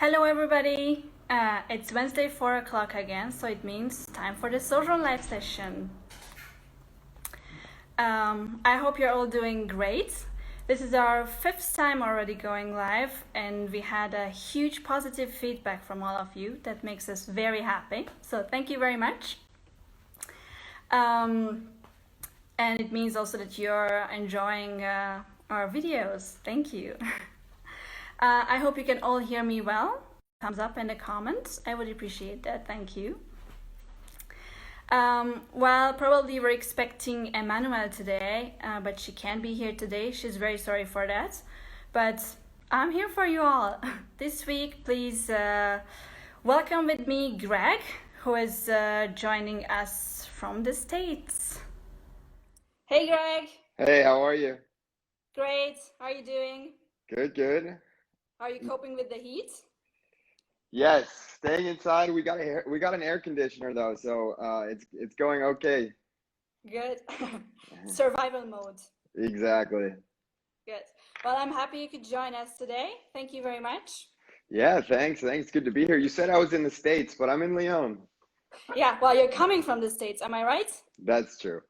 Hello, everybody. It's Wednesday, 4 o'clock again, so it means time for the social life session. I hope you're all doing great. This is our fifth time already going live, and we had a huge positive feedback from all of you that makes us very happy. So, thank you very much. And it means also that you're enjoying our videos. Thank you. I hope you can all hear me well. Thumbs up in the comments. I would appreciate that. Thank you. Well, probably we're expecting Emmanuel today, but she can't be here today. She's very sorry for that. But I'm here for you all. This week, please welcome with me Greg, who is joining us from the States. Hey, Greg. Hey, how are you? Great. How are you doing? Good, good. Are you coping with the heat? Yes, staying inside. We got an air conditioner though, so it's going okay. Good. Survival mode. Exactly. Good. Well, I'm happy you could join us today. Thank you very much. Yeah, thanks. Thanks. Good to be here. You said I was in the States, but I'm in Lyon. Yeah, well, you're coming from the States, am I right? That's true.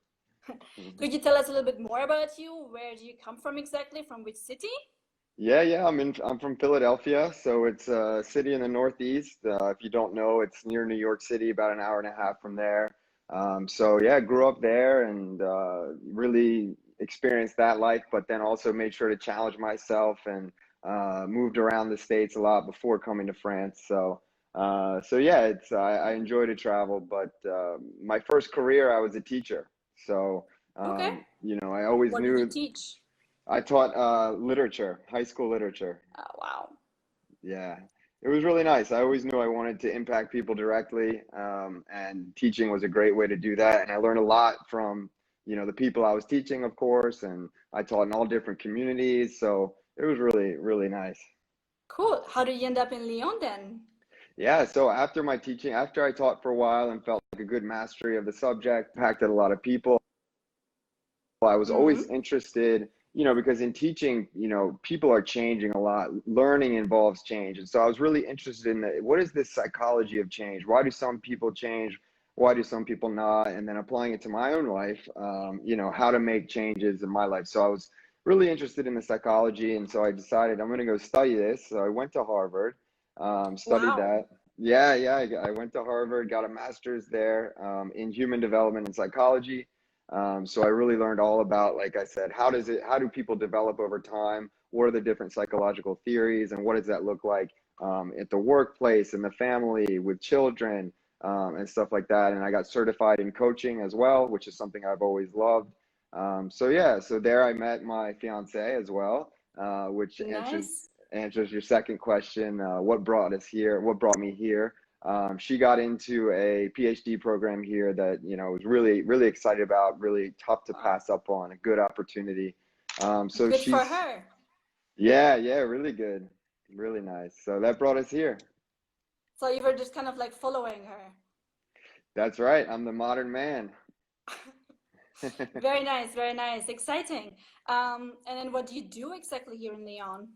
Could you tell us a little bit more about you? Where do you come from exactly? From which city? Yeah. I'm from Philadelphia, so it's a city in the Northeast. If you don't know, it's near New York City, about an hour and a half from there. So yeah, grew up there and really experienced that life, but then also made sure to challenge myself and moved around the States a lot before coming to France. So yeah, I enjoy to travel, but my first career I was a teacher. So Okay. I always What did you knew teach? I taught literature, high school literature. Oh, wow. Yeah, it was really nice. I always knew I wanted to impact people directly, and teaching was a great way to do that. And I learned a lot from, the people I was teaching, of course, and I taught in all different communities. So it was really, really nice. Cool. How did you end up in Lyon then? Yeah, so after my teaching, after I taught for a while and felt like a good mastery of the subject, impacted a lot of people. I was always Mm-hmm. interested, because in teaching, people are changing a lot. Learning involves change. And so I was really interested in what is this psychology of change? Why do some people change? Why do some people not? And then applying it to my own life, how to make changes in my life. So I was really interested in the psychology. And so I decided I'm going to go study this. So I went to Harvard, studied Wow. that. Yeah. I went to Harvard, got a master's there in human development and psychology. So I really learned all about, like I said, how do people develop over time? What are the different psychological theories and what does that look like at the workplace, in the family, with children, and stuff like that. And I got certified in coaching as well, which is something I've always loved. So yeah, so there I met my fiance as well, which Nice. answers your second question, what brought us here, what brought me here. She got into a PhD program here that was really really excited about, really tough to Wow. pass up on, a good opportunity. So Good for she's her. yeah, really good, really nice. So that brought us here. So you were just kind of like following her. That's right. I'm the modern man. Very nice, very nice. Exciting. And then what do you do exactly here in Lyon?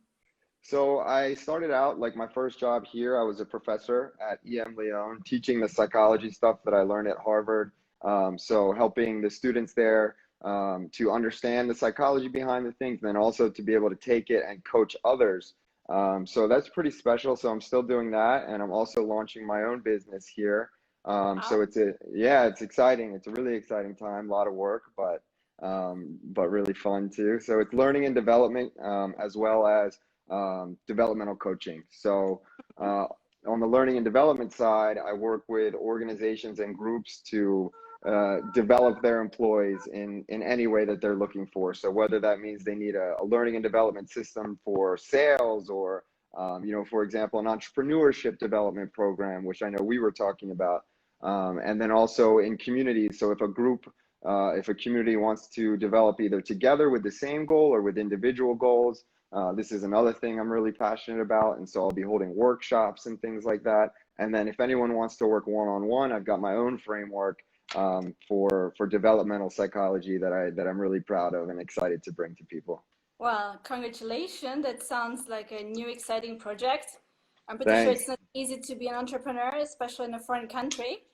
So I started out, like, my first job here. I was a professor at EM Lyon, teaching the psychology stuff that I learned at Harvard. So helping the students there to understand the psychology behind the things, and then also to be able to take it and coach others. So that's pretty special. So I'm still doing that, and I'm also launching my own business here. So Wow. it's exciting. It's a really exciting time. A lot of work, but really fun too. So it's learning and development, as well as developmental coaching. So, on the learning and development side, I work with organizations and groups to develop their employees in any way that they're looking for. So whether that means they need a learning and development system for sales, or for example, an entrepreneurship development program, which I know we were talking about, and then also in communities. So if a community wants to develop either together with the same goal or with individual goals, this is another thing I'm really passionate about. And so I'll be holding workshops and things like that. And then if anyone wants to work one-on-one, I've got my own framework for developmental psychology that I'm really proud of and excited to bring to people. Well, congratulations. That sounds like a new exciting project. I'm pretty sure it's Thanks. not easy to be an entrepreneur, especially in a foreign country.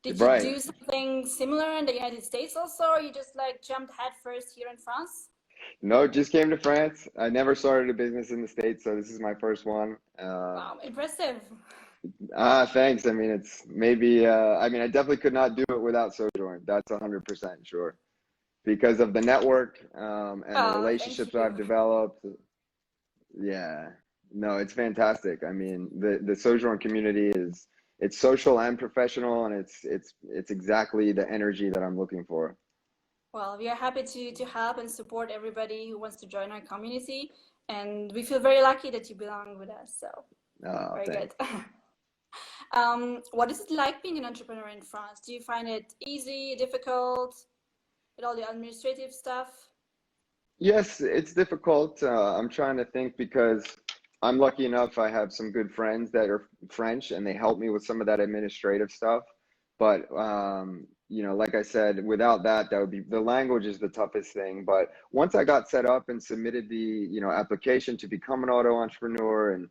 Did you Right. do something similar in the United States also, or you just like jumped head first here in France? No, just came to France. I never started a business in the States, so this is my first one. Wow, impressive. Thanks. I mean, it's maybe, I mean, I definitely could not do it without Sojourn. That's 100% sure. Because of the network, and the Oh, thank relationships I've you. developed. Yeah. No, it's fantastic. I mean, the Sojourn community is, it's social and professional, and it's exactly the energy that I'm looking for. Well, we are happy to help and support everybody who wants to join our community, and we feel very lucky that you belong with us. So very good. Thanks. What is it like being an entrepreneur in France? Do you find it easy, difficult, with all the administrative stuff? Yes, it's difficult. I'm trying to think because I'm lucky enough I have some good friends that are French and they help me with some of that administrative stuff. But like I said, without that, that would be the language is the toughest thing. But once I got set up and submitted the, application to become an auto entrepreneur and,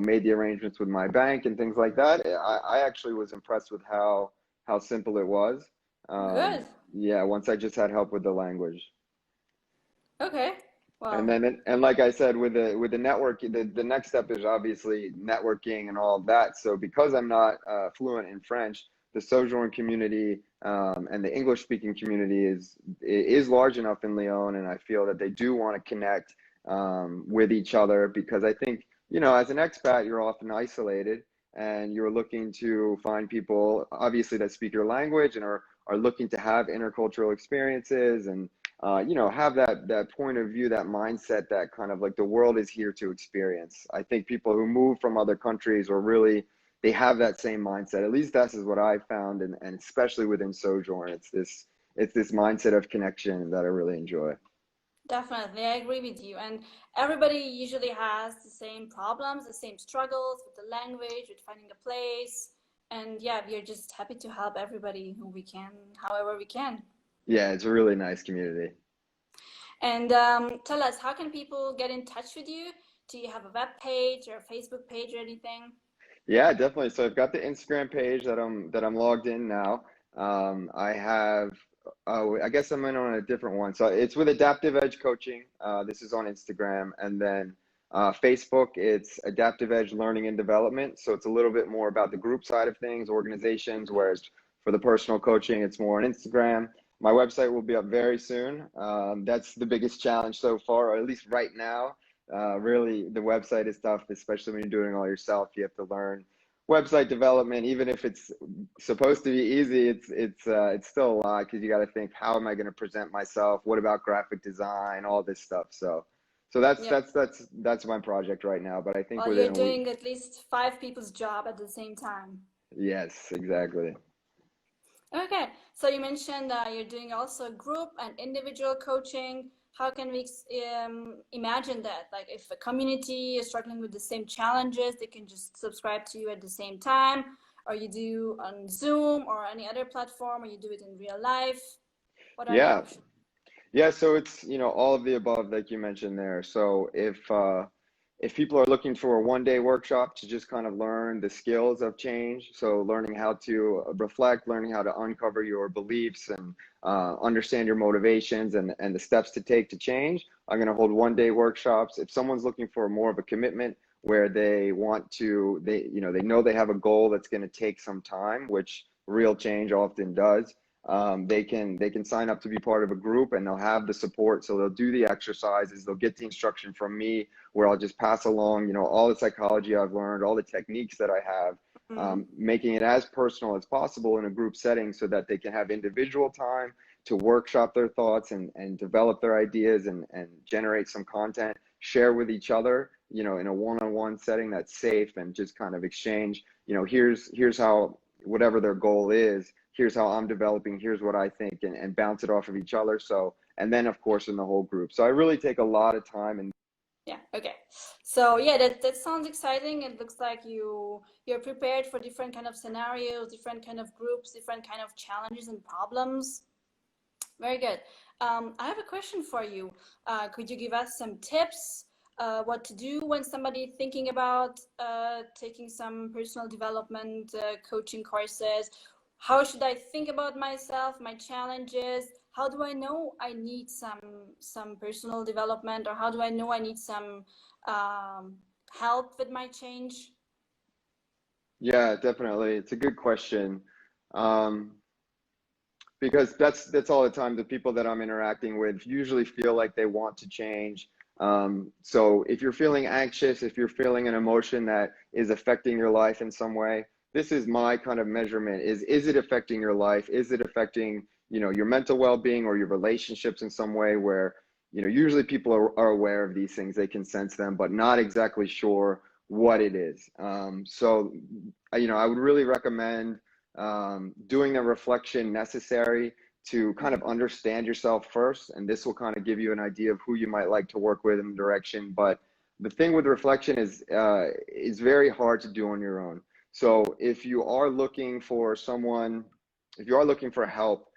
made the arrangements with my bank and things like that, I actually was impressed with how simple it was. Good. Yeah, once I just had help with the language. Okay. And Well, then, and like I said, with the network, the next step is obviously networking and all of that. So because I'm not fluent in French, the Sojourn community and the English speaking community is large enough in Lyon, and I feel that they do want to connect with each other because I think as an expat you're often isolated and you're looking to find people obviously that speak your language and are looking to have intercultural experiences and have that point of view, that mindset, that kind of like the world is here to experience. I think people who move from other countries or really they have that same mindset. At least that's is what I found, and especially within Sojourn, it's this mindset of connection that I really enjoy. definitely, I agree with you. And everybody usually has the same problems, the same struggles with the language, with finding a place. And yeah, we are just happy to help everybody who we can, however we can. Yeah, it's a really nice community. And tell us, how can people get in touch with you? Do you have a web page or a Facebook page or anything? Yeah, definitely. So I've got the Instagram page that I'm logged in now. I have, oh, I guess I'm in on a different one. So it's with Adaptive Edge Coaching. This is on Instagram, and then Facebook. It's Adaptive Edge Learning and Development. So it's a little bit more about the group side of things, organizations. Whereas for the personal coaching, it's more on Instagram. My website will be up very soon. That's the biggest challenge so far, or at least right now. Really, the website is tough, especially when you're doing it all yourself. You have to learn website development, even if it's supposed to be easy. It's still a lot because you got to think, how am I going to present myself? What about graphic design? All this stuff. So that's Yep. that's that's that's my project right now. But I think Well, you're within a week. doing at least five people's job at the same time. Yes, exactly. Okay, so you mentioned you're doing also group and individual coaching. How can we imagine that? Like, if a community is struggling with the same challenges, they can just subscribe to you at the same time, or you do on Zoom or any other platform, or you do it in real life. What are the Yeah. options? Yeah, so it's, all of the above like you mentioned there. So if people are looking for a one-day workshop to just kind of learn the skills of change, so learning how to reflect, learning how to uncover your beliefs and understand your motivations and the steps to take to change, I'm going to hold one-day workshops. If someone's looking for more of a commitment where they want to, they know they have a goal that's going to take some time, which real change often does. They can sign up to be part of a group and they'll have the support. So they'll do the exercises, they'll get the instruction from me where I'll just pass along, all the psychology I've learned, all the techniques that I have, Mm, making it as personal as possible in a group setting so that they can have individual time to workshop their thoughts and develop their ideas and generate some content, share with each other, in a one-on-one setting that's safe and just kind of exchange, here's how, whatever their goal is, here's how I'm developing, here's what I think, and bounce it off of each other. So, and then of course in the whole group. So I really take a lot of time and yeah, okay. So yeah, that sounds exciting. It looks like you're prepared for different kind of scenarios, different kind of groups, different kind of challenges and problems. Very good. I have a question for you. Could you give us some tips what to do when somebody thinking about taking some personal development coaching courses. How should I think about myself, my challenges? How do I know I need some personal development, or how do I know I need some help with my change? Yeah, definitely. It's a good question. Um, because that's all the time the people that I'm interacting with usually feel like they want to change. So if you're feeling anxious, if you're feeling an emotion that is affecting your life in some way, this is my kind of measurement: is it affecting your life? Is it affecting, your mental well-being or your relationships in some way where, usually people are aware of these things, they can sense them, but not exactly sure what it is. I would really recommend doing the reflection necessary to kind of understand yourself first. And this will kind of give you an idea of who you might like to work with in the direction. But the thing with reflection is very hard to do on your own. So if you are looking for someone, if you are looking for help,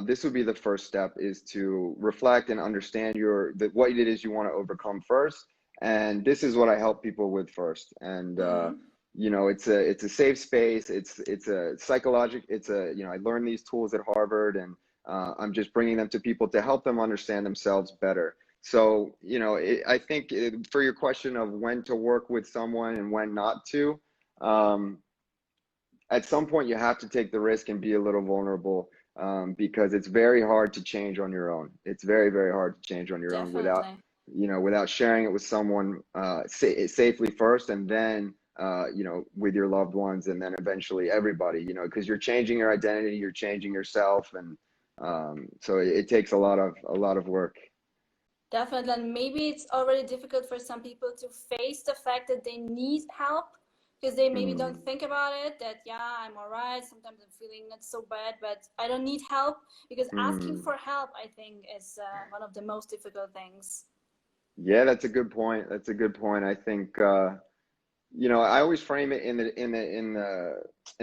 this would be the first step, is to reflect and understand what it is you want to overcome first. And this is what I help people with first. And it's a safe space. It's a psychological, I learned these tools at Harvard, and I'm just bringing them to people to help them understand themselves better. So I think for your question of when to work with someone and when not to, um, at some point you have to take the risk and be a little vulnerable, because it's very hard to change on your own. It's very, very hard to change on your own without Definitely. without sharing it with someone safely first, and then with your loved ones, and then eventually everybody, because you're changing your identity, you're changing yourself, and so it takes a lot of work. Definitely. And maybe it's already difficult for some people to face the fact that they need help, because they maybe don't Mm, think about it, that, yeah, I'm all right. Sometimes I'm feeling not so bad, but I don't need help. Because asking mm. for help, I think, is one of the most difficult things. Yeah, that's a good point. That's a good point. I think I always frame it in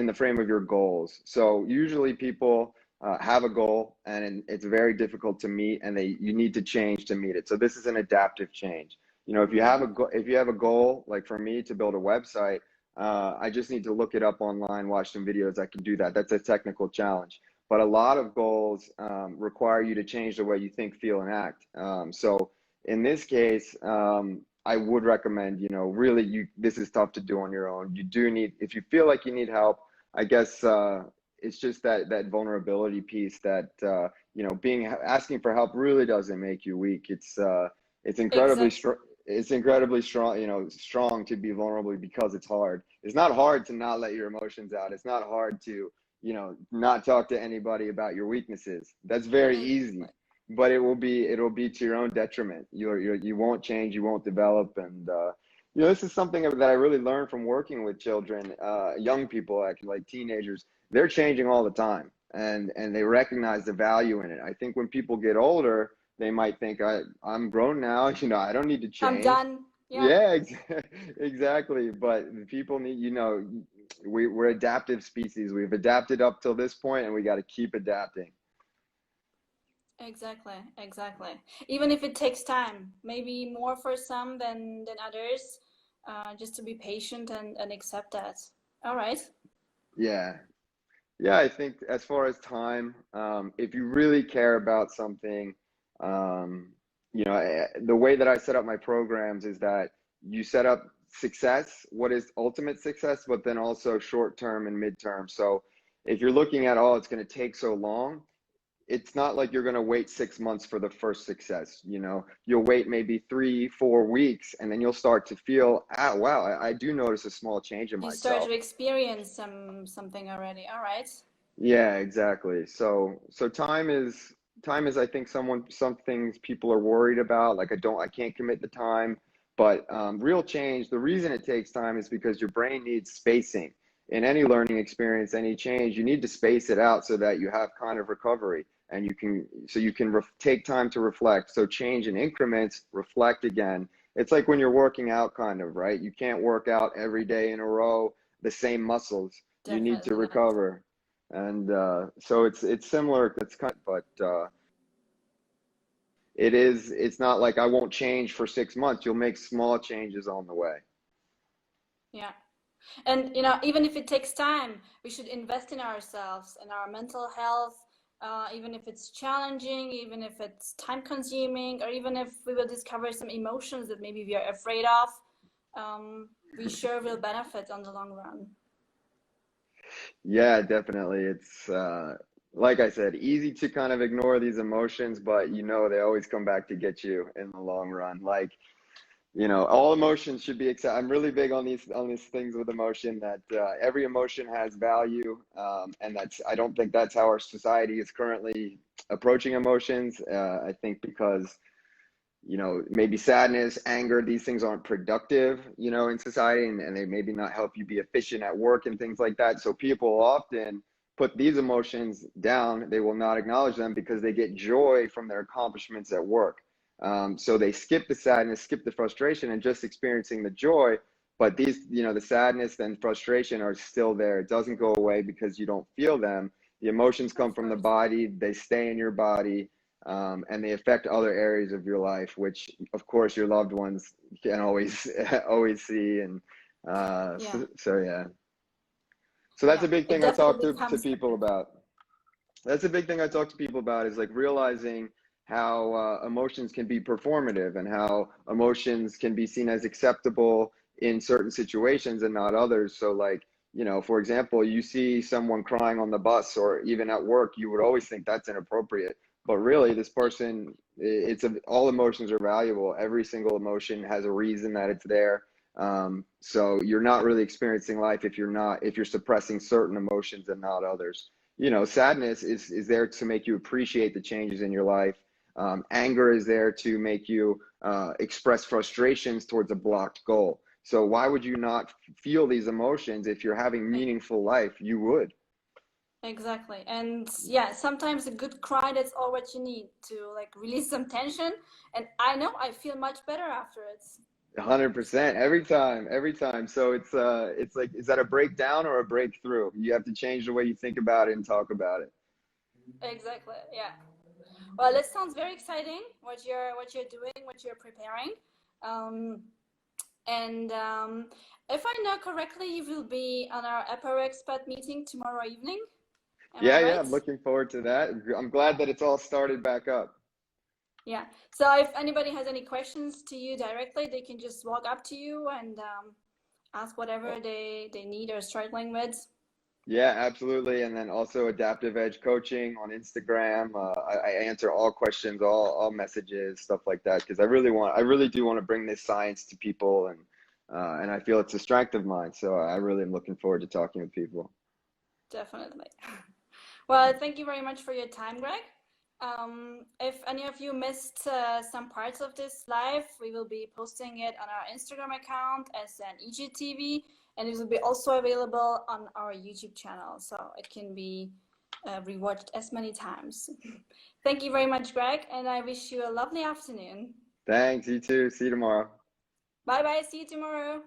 the frame of your goals. So usually people have a goal, and it's very difficult to meet, and you need to change to meet it. So this is an adaptive change. If you have a goal, like for me to build a website, I just need to look it up online, watch some videos. I can do that. That's a technical challenge. But a lot of goals require you to change the way you think, feel, and act. So in this case, I would recommend, really, this is tough to do on your own. You do need, if you feel like you need help, I guess it's just that vulnerability piece that asking for help really doesn't make you weak. It's incredibly Exactly. strong. It's incredibly strong, strong to be vulnerable, because it's hard. It's not hard to not let your emotions out. It's not hard to, not talk to anybody about your weaknesses. That's very easy, Exactly. but it'll be to your own detriment. You won't change, you won't develop. And this is something that I really learned from working with children, young people, actually, like teenagers. They're changing all the time, and they recognize the value in it. I think when people get older, they might think, I'm grown now, I don't need to I'm change. done. Yeah. Yeah, exactly. But people need, we're adaptive species. We've adapted up till this point, and we got to keep adapting. Exactly, exactly. Even if it takes time, maybe more for some than others, just to be patient and accept that. All right. Yeah. Yeah, I think as far as time, if you really care about something, the way that I set up my programs is that you set up success, what is ultimate success, but then also short term and midterm. So if you're looking at, oh, it's going to take so long, it's not like you're going to wait 6 months for the first success. You'll wait maybe 3, 4 weeks, and then you'll start to feel, wow, I do notice a small change in You start myself. to experience something already. All right. Yeah, exactly. So time is I think some things people are worried about. Like I can't commit the time, but real change, the reason it takes time is because your brain needs spacing. In any learning experience, any change, you need to space it out so that you have kind of recovery, and you can take time to reflect. So change in increments, reflect again. It's like when you're working out, kind of, right? You can't work out every day in a row, the same muscles. You need to Definitely not. recover. And so it's similar. It's kind, but it's not like I won't change for 6 months. You'll make small changes on the way. Yeah. And you know, even if it takes time, we should invest in ourselves and our mental health, even if it's challenging, even if it's time consuming, or even if we will discover some emotions that maybe we are afraid of, we sure will benefit on the long run. Yeah, definitely. It's like I said, easy to kind of ignore these emotions, but you know they always come back to get you in the long run. Like, you know, all emotions should be accepted. I'm really big on these things with emotion, that every emotion has value, and I don't think that's how our society is currently approaching emotions. I think because, you know, maybe sadness, anger, these things aren't productive, you know, in society, and they maybe not help you be efficient at work and things like that. So people often put these emotions down. They will not acknowledge them because they get joy from their accomplishments at work. So they skip the sadness, skip the frustration, and just experiencing the joy. But these, you know, the sadness and frustration are still there. It doesn't go away because you don't feel them. The emotions come Of from the course. body, they stay in your body, and they affect other areas of your life, which of course your loved ones can always always see. And Yeah. so yeah, so that's Yeah. a big It thing I talk definitely to comes people back. about. That's a big thing I talk to people about, is like realizing how emotions can be performative, and how emotions can be seen as acceptable in certain situations and not others. So like, you know, for example, you see someone crying on the bus or even at work, you would always think that's inappropriate. But really, this person, all emotions are valuable. Every single emotion has a reason that it's there. So you're not really experiencing life if you're suppressing certain emotions and not others. You know, sadness is there to make you appreciate the changes in your life. Anger is there to make you express frustrations towards a blocked goal. So why would you not feel these emotions? If you're having meaningful life, you would. Exactly. And yeah, sometimes a good cry, that's all what you need to like release some tension. And I know I feel much better after it. 100% every time. So it's like, is that a breakdown or a breakthrough? You have to change the way you think about it and talk about it. Exactly. Yeah. Well, it sounds very exciting what you're doing, what you're preparing. Um, and if I know correctly, you will be on our Upper Expat meeting tomorrow evening. Am I Yeah, right? I'm looking forward to that. I'm glad that it's all started back up. Yeah. So if anybody has any questions to you directly, they can just walk up to you and ask whatever they need or struggling with. Yeah, absolutely. And then also Adaptive Edge Coaching on Instagram. I answer all questions, all messages, stuff like that, because I really do want to bring this science to people, and I feel it's a strength of mine. So I really am looking forward to talking with people. Definitely. Well, thank you very much for your time, Greg. If any of you missed some parts of this live, we will be posting it on our Instagram account as an EGTV, and it will be also available on our YouTube channel, so it can be rewatched as many times. Thank you very much, Greg, and I wish you a lovely afternoon. Thanks, you too. See you tomorrow. Bye bye, see you tomorrow.